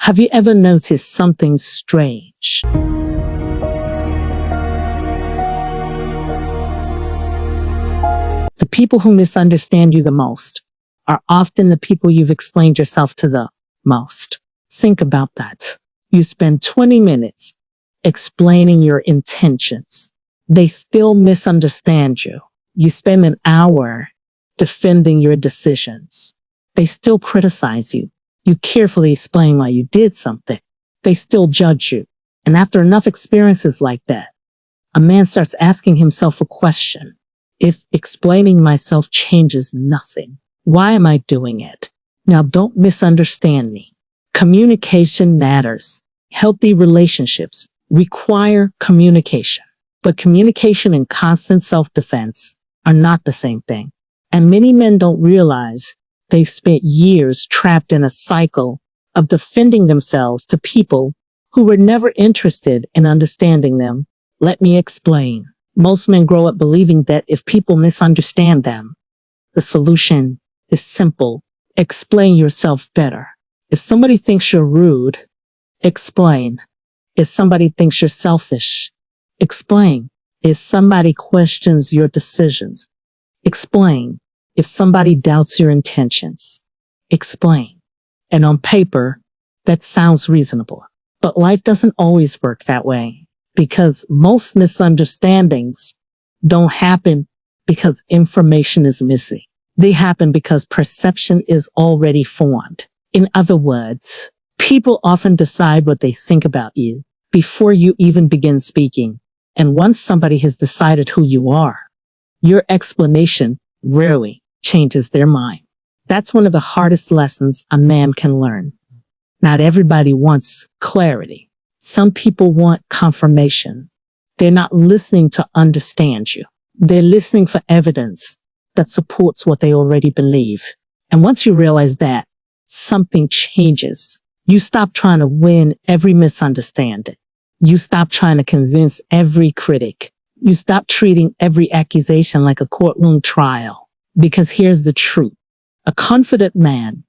Have you ever noticed something strange? The people who misunderstand you the most are often the people you've explained yourself to the most. Think about that. You spend 20 minutes explaining your intentions. They still misunderstand you. You spend an hour defending your decisions. They still criticize you. You carefully explain why you did something. They still judge you. And after enough experiences like that, a man starts asking himself a question. If explaining myself changes nothing, why am I doing it? Now, don't misunderstand me. Communication matters. Healthy relationships require communication. But communication and constant self-defense are not the same thing. And many men don't realize they've spent years trapped in a cycle of defending themselves to people who were never interested in understanding them. Let me explain. Most men grow up believing that if people misunderstand them, the solution is simple. Explain yourself better. If somebody thinks you're rude, explain. If somebody thinks you're selfish, explain. If somebody questions your decisions, explain. If somebody doubts your intentions, explain. And on paper, that sounds reasonable. But life doesn't always work that way, because most misunderstandings don't happen because information is missing. They happen because perception is already formed. In other words, people often decide what they think about you before you even begin speaking. And once somebody has decided who you are, your explanation rarely changes their mind. That's one of the hardest lessons a man can learn. Not everybody wants clarity. Some people want confirmation. They're not listening to understand you. They're listening for evidence that supports what they already believe. And once you realize that, something changes. You stop trying to win every misunderstanding. You stop trying to convince every critic. You stop treating every accusation like a courtroom trial. Because here's the truth. A confident man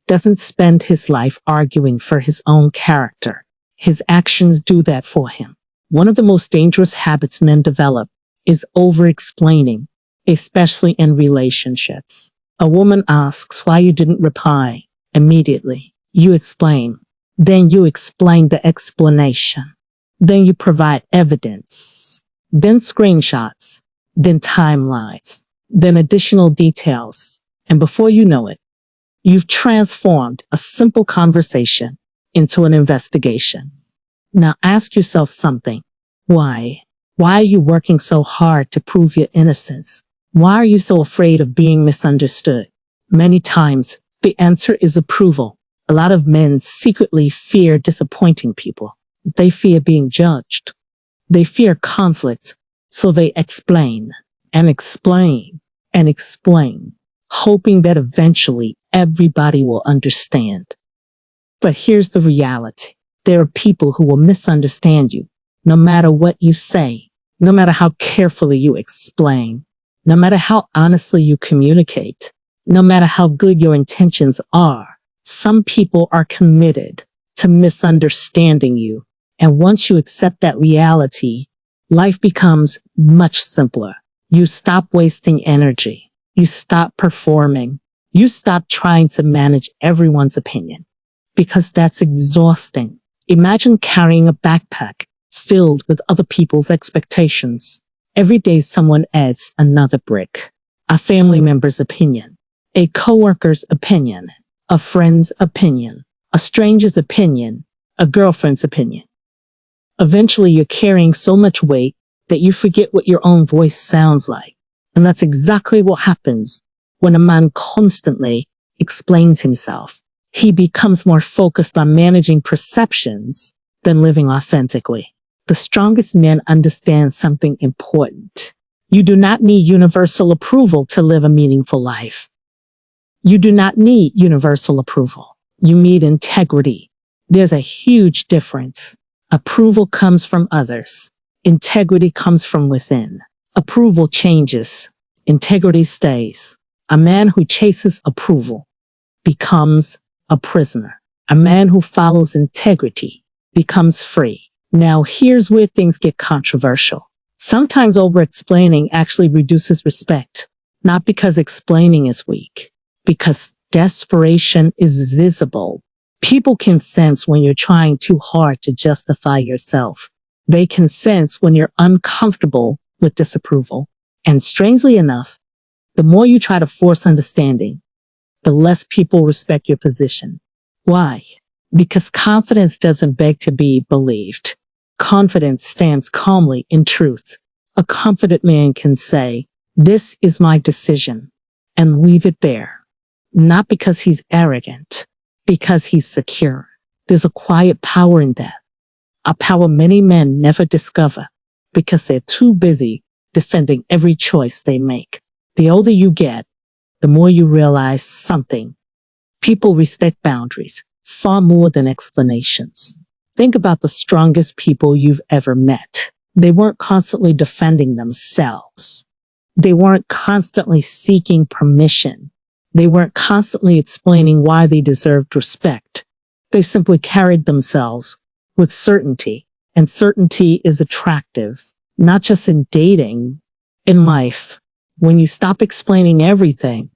doesn't spend his life arguing for his own character. His actions do that for him. One of the most dangerous habits men develop is over-explaining, especially in relationships. A woman asks why you didn't reply immediately. You explain. Then you explain the explanation. Then you provide evidence. Then screenshots. Then timelines. Then additional details. And before you know it, you've transformed a simple conversation into an investigation. Now ask yourself something. Why? Why are you working so hard to prove your innocence? Why are you so afraid of being misunderstood? Many times, the answer is approval. A lot of men secretly fear disappointing people. They fear being judged. They fear conflict, so they explain and explain and explain, hoping that eventually everybody will understand. But here's the reality. There are people who will misunderstand you, no matter what you say, no matter how carefully you explain, no matter how honestly you communicate, no matter how good your intentions are. Some people are committed to misunderstanding you. And once you accept that reality, life becomes much simpler. You stop wasting energy. You stop performing. You stop trying to manage everyone's opinion, because that's exhausting. Imagine carrying a backpack filled with other people's expectations. Every day someone adds another brick. A family member's opinion, a coworker's opinion, a friend's opinion, a stranger's opinion, a girlfriend's opinion. Eventually you're carrying so much weight that you forget what your own voice sounds like. And that's exactly what happens when a man constantly explains himself. He becomes more focused on managing perceptions than living authentically. The strongest men understand something important. You do not need universal approval to live a meaningful life. You do not need universal approval. You need integrity. There's a huge difference. Approval comes from others. Integrity comes from within. Approval changes. Integrity stays. A man who chases approval becomes a prisoner. A man who follows integrity becomes free. Now, here's where things get controversial. Sometimes over-explaining actually reduces respect, not because explaining is weak, because desperation is visible. People can sense when you're trying too hard to justify yourself. They can sense when you're uncomfortable with disapproval. And strangely enough, the more you try to force understanding, the less people respect your position. Why? Because confidence doesn't beg to be believed. Confidence stands calmly in truth. A confident man can say, "This is my decision," and leave it there. Not because he's arrogant, because he's secure. There's a quiet power in that, a power many men never discover because they're too busy defending every choice they make. The older you get, the more you realize something. People respect boundaries far more than explanations. Think about the strongest people you've ever met. They weren't constantly defending themselves. They weren't constantly seeking permission. They weren't constantly explaining why they deserved respect. They simply carried themselves with certainty, and certainty is attractive, not just in dating, in life. When you stop explaining everything,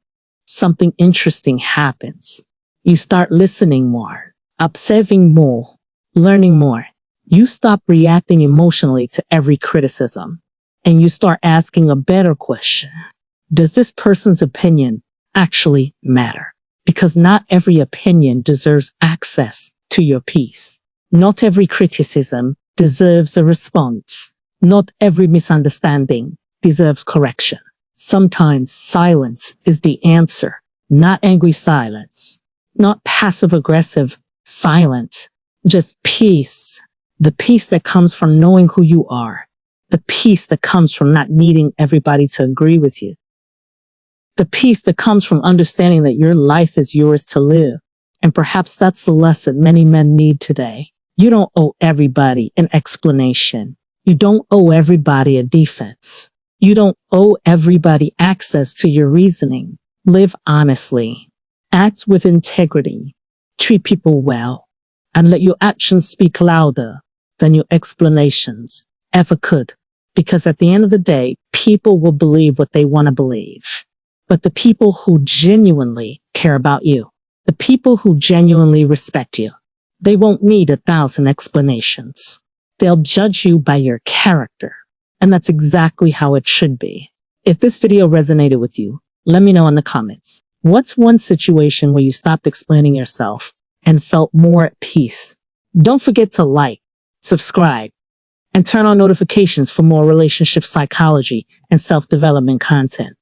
something interesting happens. You start listening more, observing more, learning more. You stop reacting emotionally to every criticism, and you start asking a better question. Does this person's opinion actually matter? Because not every opinion deserves access to your peace. Not every criticism deserves a response. Not every misunderstanding deserves correction. Sometimes silence is the answer, not angry silence, not passive-aggressive silence, just peace. The peace that comes from knowing who you are. The peace that comes from not needing everybody to agree with you. The peace that comes from understanding that your life is yours to live. And perhaps that's the lesson many men need today. You don't owe everybody an explanation. You don't owe everybody a defense. You don't owe everybody access to your reasoning. Live honestly. Act with integrity. Treat people well. And let your actions speak louder than your explanations ever could. Because at the end of the day, people will believe what they want to believe. But the people who genuinely care about you, the people who genuinely respect you, they won't need 1,000 explanations. They'll judge you by your character. And that's exactly how it should be. If this video resonated with you, let me know in the comments. What's one situation where you stopped explaining yourself and felt more at peace? Don't forget to like, subscribe, and turn on notifications for more relationship psychology and self-development content.